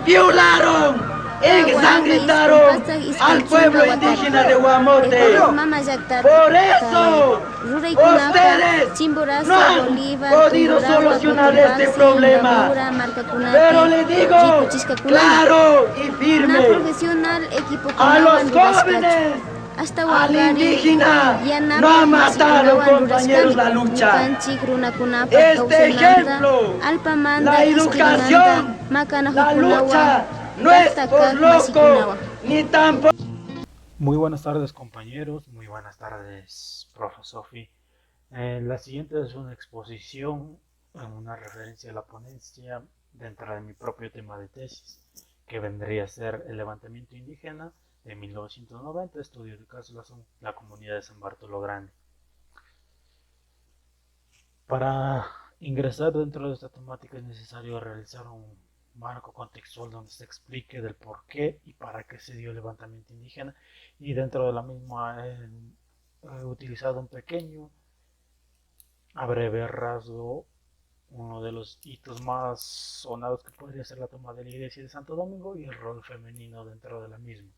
violaron, ensangrentaron al pueblo indígena de Guamote. Por eso, ustedes no han podido solucionar este problema. Pero le digo claro y firme a los jóvenes, al indígena, no ha matado, compañeros, la lucha. Este ejemplo, la educación, la lucha, no es por loco, ni tampoco. Muy buenas tardes, compañeros, muy buenas tardes, profe Sofi. La siguiente es una exposición, una referencia a la ponencia dentro de mi propio tema de tesis, que vendría a ser el levantamiento indígena de 1990, estudio de caso la comunidad de San Bartolo Grande. Para ingresar dentro de esta temática es necesario realizar un marco contextual donde se explique del por qué y para qué se dio el levantamiento indígena, y dentro de la misma he utilizado un pequeño, a breve rasgo, uno de los hitos más sonados que podría ser la toma de la iglesia de Santo Domingo y el rol femenino dentro de la misma.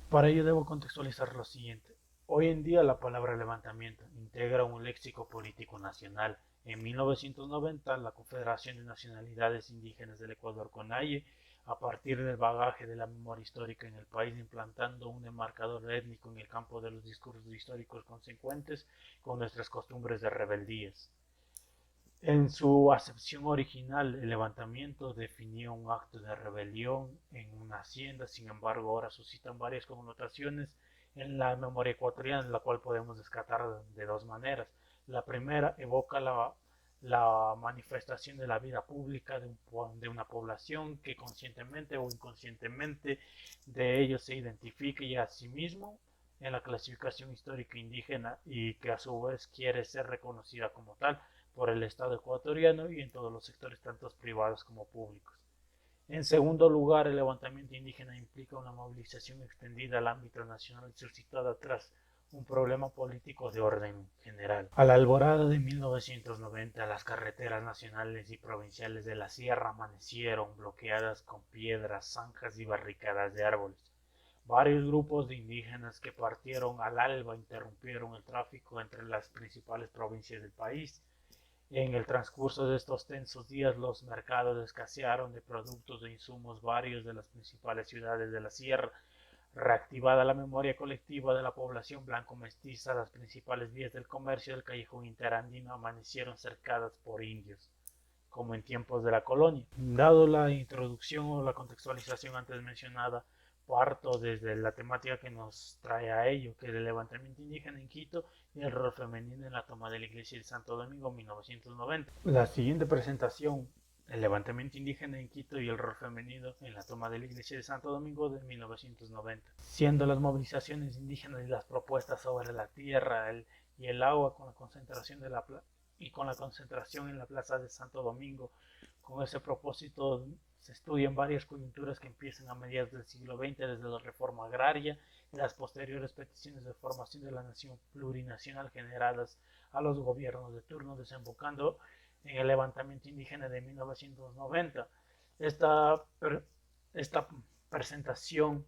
Para ello debo contextualizar lo siguiente. Hoy en día la palabra levantamiento integra un léxico político nacional. En 1990 la Confederación de Nacionalidades Indígenas del Ecuador, CONAIE, a partir del bagaje de la memoria histórica en el país, implantando un enmarcador étnico en el campo de los discursos históricos consecuentes con nuestras costumbres de rebeldías. En su acepción original, el levantamiento definía un acto de rebelión en una hacienda. Sin embargo, ahora suscitan varias connotaciones en la memoria ecuatoriana, la cual podemos descartar de dos maneras. La primera evoca la manifestación de la vida pública de una población que conscientemente o inconscientemente de ellos se identifique a sí mismo en la clasificación histórica indígena, y que a su vez quiere ser reconocida como tal por el Estado ecuatoriano y en todos los sectores, tanto privados como públicos. En segundo lugar, el levantamiento indígena implica una movilización extendida al ámbito nacional suscitada tras un problema político de orden general. A la alborada de 1990, las carreteras nacionales y provinciales de la sierra amanecieron bloqueadas con piedras, zanjas y barricadas de árboles. Varios grupos de indígenas que partieron al alba interrumpieron el tráfico entre las principales provincias del país. En el transcurso de estos tensos días, los mercados escasearon de productos e insumos varios de las principales ciudades de la sierra. Reactivada la memoria colectiva de la población blanco-mestiza, las principales vías del comercio del callejón interandino amanecieron cercadas por indios, como en tiempos de la colonia. Dado la introducción o la contextualización antes mencionada, parto desde la temática que nos trae a ello, que es el levantamiento indígena en Quito y el rol femenino en la toma de la iglesia de Santo Domingo 1990. La siguiente presentación, el levantamiento indígena en Quito y el rol femenino en la toma de la iglesia de Santo Domingo de 1990, siendo las movilizaciones indígenas y las propuestas sobre la tierra y el agua con la concentración en la plaza de Santo Domingo. Con ese propósito se estudian varias coyunturas que empiezan a mediados del siglo XX, desde la reforma agraria y las posteriores peticiones de formación de la nación plurinacional generadas a los gobiernos de turno, desembocando en el levantamiento indígena de 1990. Esta presentación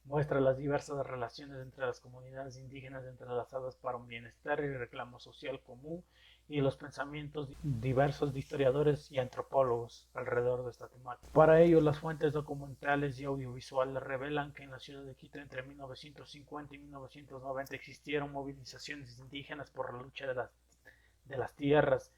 muestra las diversas relaciones entre las comunidades indígenas entrelazadas para un bienestar y reclamo social común, y los pensamientos diversos de historiadores y antropólogos alrededor de esta temática. Para ello, las fuentes documentales y audiovisuales revelan que en la ciudad de Quito entre 1950 y 1990 existieron movilizaciones indígenas por la lucha de las tierras.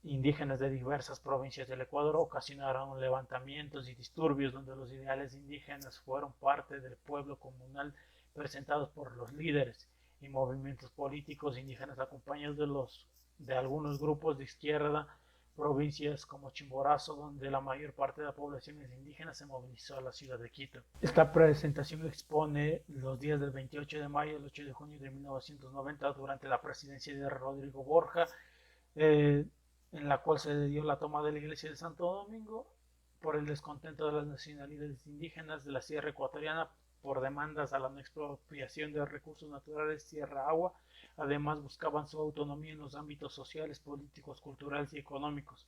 Indígenas de diversas provincias del Ecuador ocasionaron levantamientos y disturbios donde los ideales indígenas fueron parte del pueblo comunal, presentados por los líderes y movimientos políticos indígenas acompañados de algunos grupos de izquierda. Provincias como Chimborazo, donde la mayor parte de la población es indígena, se movilizó a la ciudad de Quito. Esta presentación expone los días del 28 de mayo y el 8 de junio de 1990 durante la presidencia de Rodrigo Borja, en la cual se dio la toma de la iglesia de Santo Domingo por el descontento de las nacionalidades indígenas de la sierra ecuatoriana por demandas a la no expropiación de recursos naturales, tierra, agua. Además buscaban su autonomía en los ámbitos sociales, políticos, culturales y económicos.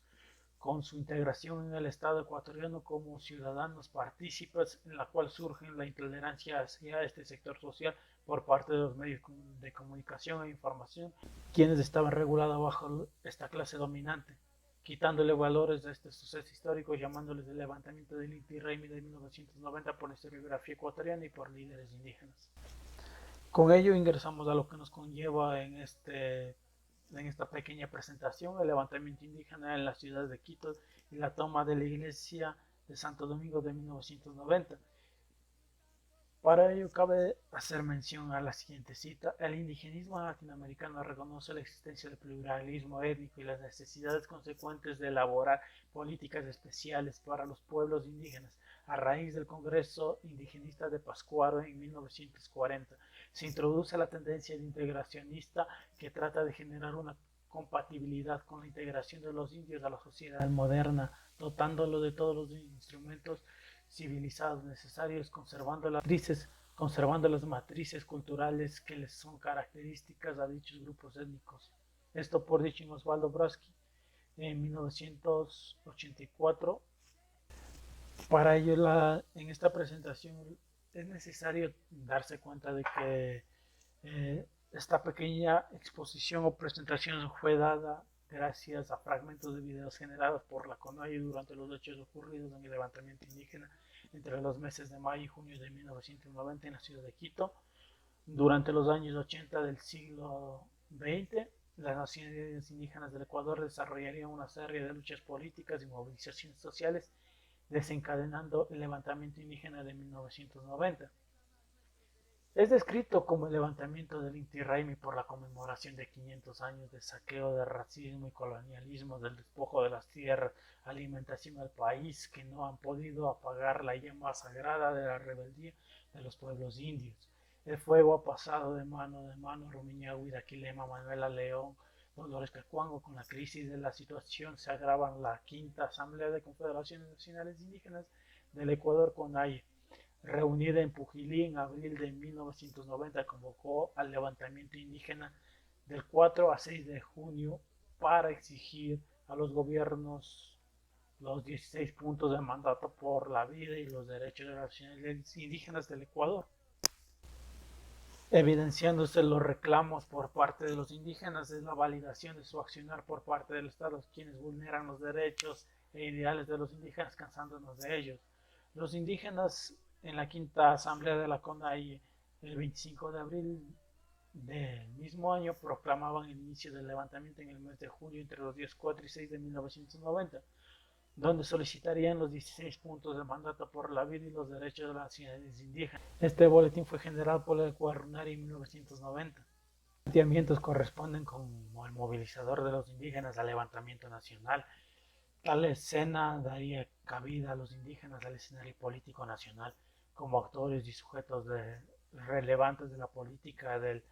con su integración en el Estado ecuatoriano como ciudadanos partícipes, en la cual surge la intolerancia hacia este sector social por parte de los medios de comunicación e información, quienes estaban regulados bajo esta clase dominante, quitándole valores a este suceso histórico, llamándoles el levantamiento del Inti Raymi de 1990 por la historiografía ecuatoriana y por líderes indígenas. Con ello ingresamos a lo que nos conlleva en esta pequeña presentación, el levantamiento indígena en la ciudad de Quito y la toma de la iglesia de Santo Domingo de 1990. Para ello cabe hacer mención a la siguiente cita: el indigenismo latinoamericano reconoce la existencia del pluralismo étnico y las necesidades consecuentes de elaborar políticas especiales para los pueblos indígenas. A raíz del Congreso Indigenista de Pátzcuaro en 1940, se introduce la tendencia integracionista que trata de generar una compatibilidad con la integración de los indios a la sociedad moderna, dotándolo de todos los instrumentos civilizados necesarios, conservando las matrices culturales que les son características a dichos grupos étnicos. Esto por dicho en Osvaldo Brodsky en 1984. Para ello, en esta presentación es necesario darse cuenta de que esta pequeña exposición o presentación fue dada gracias a fragmentos de videos generados por la CONAIE durante los hechos ocurridos en el levantamiento indígena entre los meses de mayo y junio de 1990 en la ciudad de Quito. Durante los años 80 del siglo XX, las naciones indígenas del Ecuador desarrollarían una serie de luchas políticas y movilizaciones sociales, desencadenando el levantamiento indígena de 1990. Es descrito como el levantamiento del Inti Raymi por la conmemoración de 500 años de saqueo, de racismo y colonialismo, del despojo de las tierras, alimentación al país, que no han podido apagar la llama sagrada de la rebeldía de los pueblos indios. El fuego ha pasado de mano, Rumiñahui, Daquilema, Manuela León, Dolores Cacuango. Con la crisis de la situación se agrava la quinta Asamblea de Confederaciones Nacionales Indígenas del Ecuador, CONAIE, reunida en Pujilí en abril de 1990, convocó al levantamiento indígena del 4 a 6 de junio para exigir a los gobiernos los 16 puntos de mandato por la vida y los derechos de las nacionalidades indígenas del Ecuador, evidenciándose los reclamos por parte de los indígenas es la validación de su accionar por parte del Estado, quienes vulneran los derechos e ideales de los indígenas, cansándonos de ellos. Los indígenas en la quinta asamblea de la CONAIE el 25 de abril del mismo año proclamaban el inicio del levantamiento en el mes de julio entre los días 4 y 6 de 1990, donde solicitarían los 16 puntos de mandato por la vida y los derechos de las nacionalidades indígenas. Este boletín fue generado por el Guarunari en 1990. Los planteamientos corresponden como el movilizador de los indígenas al levantamiento nacional. Tal escena daría cabida a los indígenas al escenario político nacional como actores y sujetos relevantes de la política del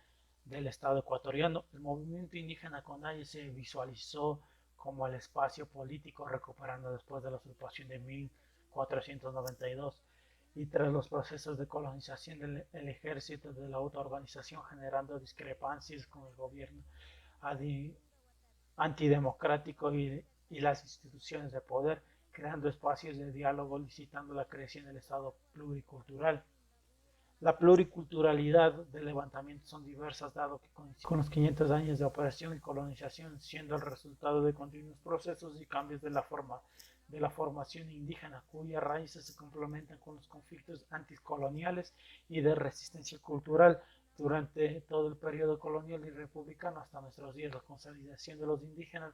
Estado ecuatoriano. El movimiento indígena CONAIE se visualizó como el espacio político recuperando después de la usurpación de 1492 y tras los procesos de colonización del ejército de la autoorganización, generando discrepancias con el gobierno antidemocrático y las instituciones de poder, creando espacios de diálogo, licitando la creación del Estado pluricultural. La pluriculturalidad del levantamiento son diversas, dado que coinciden con los 500 años de operación y colonización, siendo el resultado de continuos procesos y cambios de la formación indígena, cuyas raíces se complementan con los conflictos anticoloniales y de resistencia cultural durante todo el periodo colonial y republicano hasta nuestros días. La consolidación de los indígenas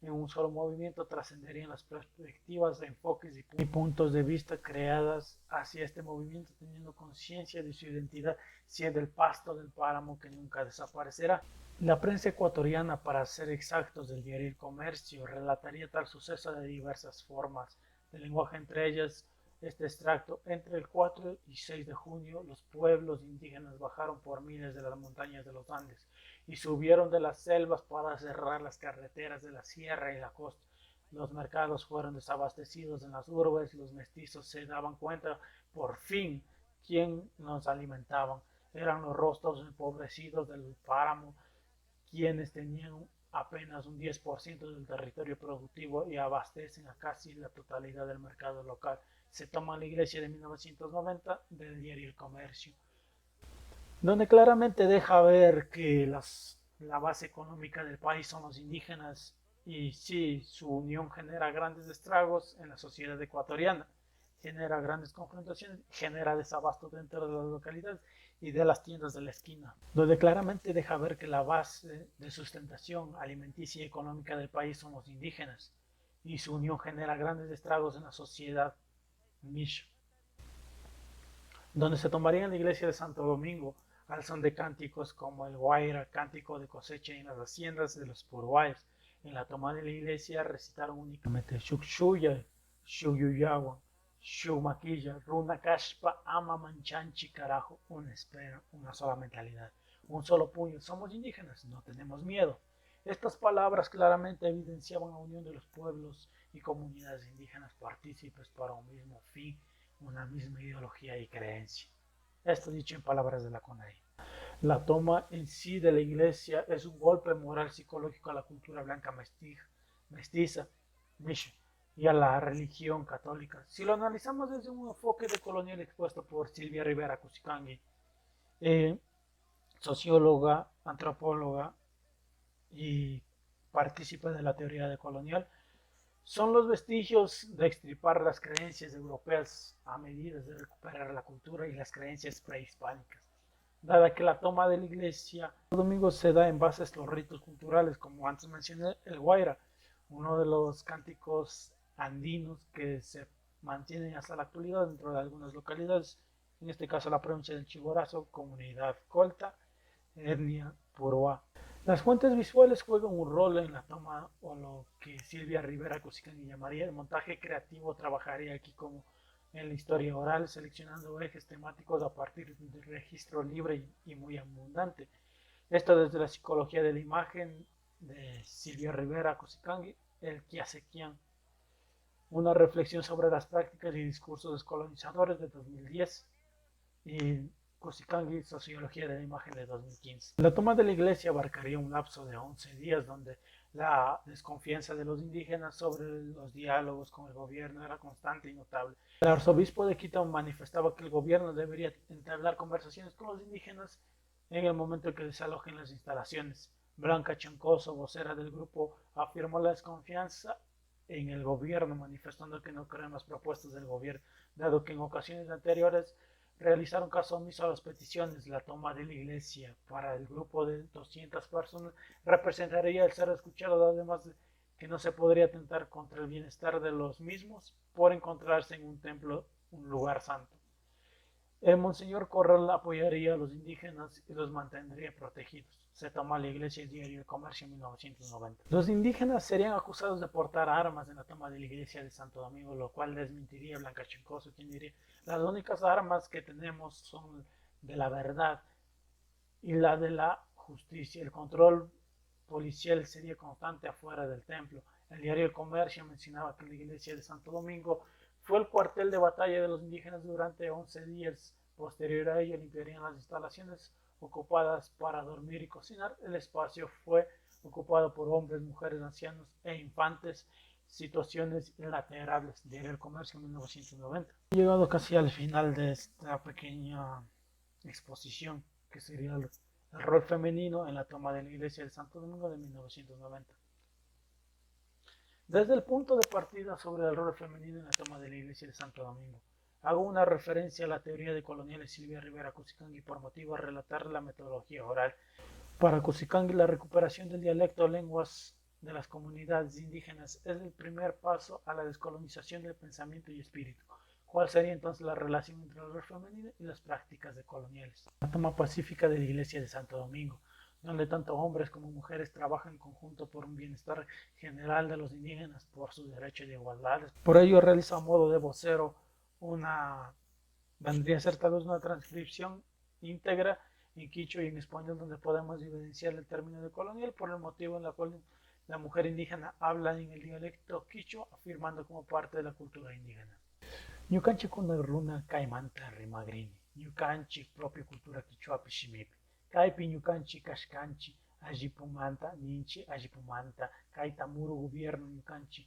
en un solo movimiento trascenderían las perspectivas, enfoques y puntos de vista creadas hacia este movimiento, teniendo conciencia de su identidad, siendo el pasto del páramo que nunca desaparecerá. La prensa ecuatoriana, para ser exactos, del diario El Comercio, relataría tal suceso de diversas formas de lenguaje, entre ellas este extracto: entre el 4 y 6 de junio, los pueblos indígenas bajaron por miles de las montañas de los Andes y subieron de las selvas para cerrar las carreteras de la sierra y la costa. Los mercados fueron desabastecidos en las urbes, los mestizos se daban cuenta por fin quién nos alimentaban. Eran los rostros empobrecidos del páramo quienes tenían apenas un 10% del territorio productivo y abastecen a casi la totalidad del mercado local. Se toma la iglesia de 1990 del diario El Comercio, donde claramente deja ver que la base económica del país son los indígenas y sí, su unión genera grandes estragos en la sociedad ecuatoriana, genera grandes confrontaciones, genera desabasto dentro de las localidades y de las tiendas de la esquina, donde claramente deja ver que la base de sustentación alimenticia y económica del país son los indígenas y su unión genera grandes estragos en la sociedad mish, donde se tomaría en la iglesia de Santo Domingo al son de cánticos como el Guaira, cántico de cosecha en las haciendas de los Puruáes. En la toma de la iglesia recitaron únicamente Shukshuya, Shuyuyawa, Shumaquilla, Runa Kashpa, Ama Manchanchi, carajo, una espera, una sola mentalidad, un solo puño. Somos indígenas, no tenemos miedo. Estas palabras claramente evidenciaban la unión de los pueblos y comunidades indígenas partícipes para un mismo fin, una misma ideología y creencia. Esto dicho en palabras de la CONAI. La toma en sí de la iglesia es un golpe moral psicológico a la cultura blanca mestiza y a la religión católica. Si lo analizamos desde un enfoque de colonial expuesto por Silvia Rivera Cusicangi, socióloga, antropóloga y partícipe de la teoría de colonial, son los vestigios de extirpar las creencias europeas a medida de recuperar la cultura y las creencias prehispánicas. Dada que la toma de la iglesia el domingo se da en base a los ritos culturales, como antes mencioné, el Guaira, uno de los cánticos andinos que se mantienen hasta la actualidad dentro de algunas localidades, en este caso la provincia del Chimborazo, comunidad colta, etnia Puroa. Las fuentes visuales juegan un rol en la toma, o lo que Silvia Rivera Cusicangi llamaría el montaje creativo. Trabajaría aquí como en la historia oral, seleccionando ejes temáticos a partir de un registro libre y muy abundante. Esto desde la psicología de la imagen de Silvia Rivera Cusicangi, el Kiasequian, una reflexión sobre las prácticas y discursos descolonizadores de 2010 y Cusicangi, Sociología de la Imagen de 2015. La toma de la iglesia abarcaría un lapso de 11 días donde la desconfianza de los indígenas sobre los diálogos con el gobierno era constante y notable. El arzobispo de Quito manifestaba que el gobierno debería entablar conversaciones con los indígenas en el momento en que desalojen las instalaciones. Blanca Chancoso, vocera del grupo, afirmó la desconfianza en el gobierno, manifestando que no creen las propuestas del gobierno, dado que en ocasiones anteriores realizaron caso omiso a las peticiones. La toma de la iglesia para el grupo de 200 personas representaría el ser escuchado, además de que no se podría atentar contra el bienestar de los mismos por encontrarse en un templo, un lugar santo. El Monseñor Corral apoyaría a los indígenas y los mantendría protegidos. Se toma la iglesia y diario El Comercio en 1990. Los indígenas serían acusados de portar armas en la toma de la iglesia de Santo Domingo, lo cual desmentiría Blanca Chincoso, quien diría: las únicas armas que tenemos son de la verdad y la de la justicia. El control policial sería constante afuera del templo. El diario El Comercio mencionaba que la iglesia de Santo Domingo fue el cuartel de batalla de los indígenas durante 11 días. Posterior a ello limpiarían las instalaciones ocupadas para dormir y cocinar. El espacio fue ocupado por hombres, mujeres, ancianos e infantes. Situaciones inlaterables. Diario El Comercio en 1990. He llegado casi al final de esta pequeña exposición, que sería el rol femenino en la toma de la iglesia de Santo Domingo de 1990. Desde el punto de partida sobre el rol femenino en la toma de la iglesia de Santo Domingo, hago una referencia a la teoría de coloniales Silvia Rivera Cusicangi por motivo a relatar la metodología oral. Para Cusicangi, la recuperación del dialecto o lenguas de las comunidades indígenas es el primer paso a la descolonización del pensamiento y espíritu. ¿Cuál sería entonces la relación entre el rol femenino y las prácticas de coloniales? La toma pacífica de la iglesia de Santo Domingo, donde tanto hombres como mujeres trabajan en conjunto por un bienestar general de los indígenas, por su derecho de igualdad. Por ello realiza a modo de vocero vendría a ser tal vez una transcripción íntegra en quichua y en español, donde podemos evidenciar el término de colonial por el motivo en el cual la mujer indígena habla en el dialecto quichua, afirmando como parte de la cultura indígena. Ñukanchi kuna runa kaimanta rimagrini, ñukanchi propia cultura quichua pishimipi, kaipi ñukanchi kashkanchi, allipumanta ninchi allipumanta kaita muro gobierno ñukanchi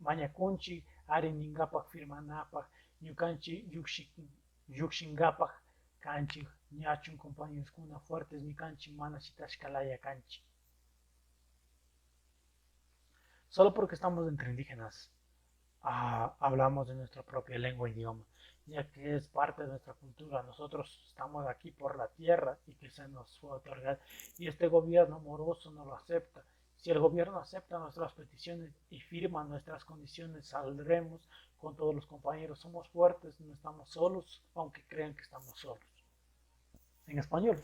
mañakunchi ari ningapak firmanapak ñukanchi llukshingapak kanchi ñachun compañeros kuna fuertes mi kanchi mana shitashkalaya kanchi. Solo porque estamos entre indígenas hablamos de nuestra propia lengua e idioma, ya que es parte de nuestra cultura. Nosotros estamos aquí por la tierra y que se nos fue otorgada. Y este gobierno moroso no lo acepta. Si el gobierno acepta nuestras peticiones y firma nuestras condiciones, saldremos con todos los compañeros. Somos fuertes, no estamos solos, aunque crean que estamos solos. En español.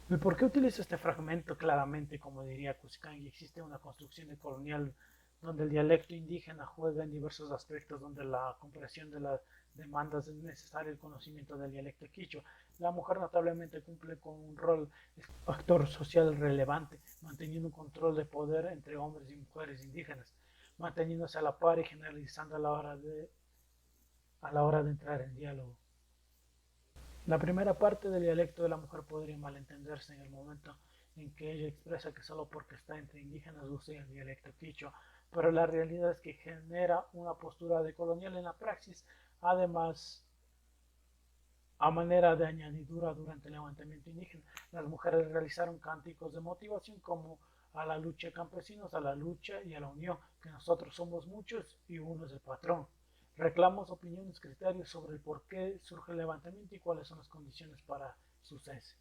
¿Y por qué utilizo este fragmento claramente? Como diría Cuscangi, existe una construcción colonial donde el dialecto indígena juega en diversos aspectos, donde la comprensión de las demandas es necesario el conocimiento del dialecto quichua. La mujer notablemente cumple con un rol actor social relevante, manteniendo un control de poder entre hombres y mujeres indígenas, manteniéndose a la par y generalizando a la hora de entrar en diálogo. La primera parte del dialecto de la mujer podría malentenderse en el momento en que ella expresa que solo porque está entre indígenas usa el dialecto quichua, pero la realidad es que genera una postura de colonial en la praxis. Además, a manera de añadidura durante el levantamiento indígena, las mujeres realizaron cánticos de motivación como a la lucha de campesinos, a la lucha y a la unión, que nosotros somos muchos y uno es el patrón. Reclamos, opiniones, criterios sobre el por qué surge el levantamiento y cuáles son las condiciones para su cese.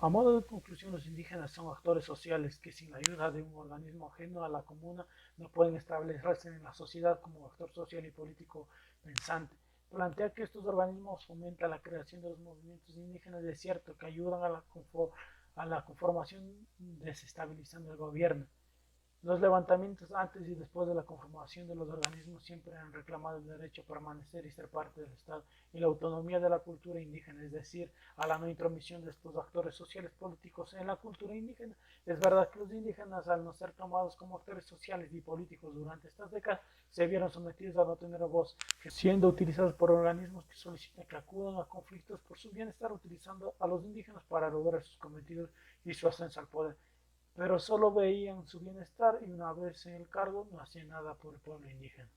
A modo de conclusión, los indígenas son actores sociales que sin la ayuda de un organismo ajeno a la comuna no pueden establecerse en la sociedad como actor social y político pensante. Plantear que estos organismos fomentan la creación de los movimientos indígenas es cierto que ayudan a la conformación desestabilizando el gobierno. Los levantamientos antes y después de la conformación de los organismos siempre han reclamado el derecho a permanecer y ser parte del Estado y la autonomía de la cultura indígena, es decir, a la no intromisión de estos actores sociales políticos en la cultura indígena. Es verdad que los indígenas, al no ser tomados como actores sociales y políticos durante estas décadas, se vieron sometidos a no tener voz, siendo utilizados por organismos que solicitan que acudan a conflictos por su bienestar, utilizando a los indígenas para lograr sus cometidos y su ascenso al poder. Pero solo veían su bienestar y una vez en el cargo no hacían nada por el pueblo indígena.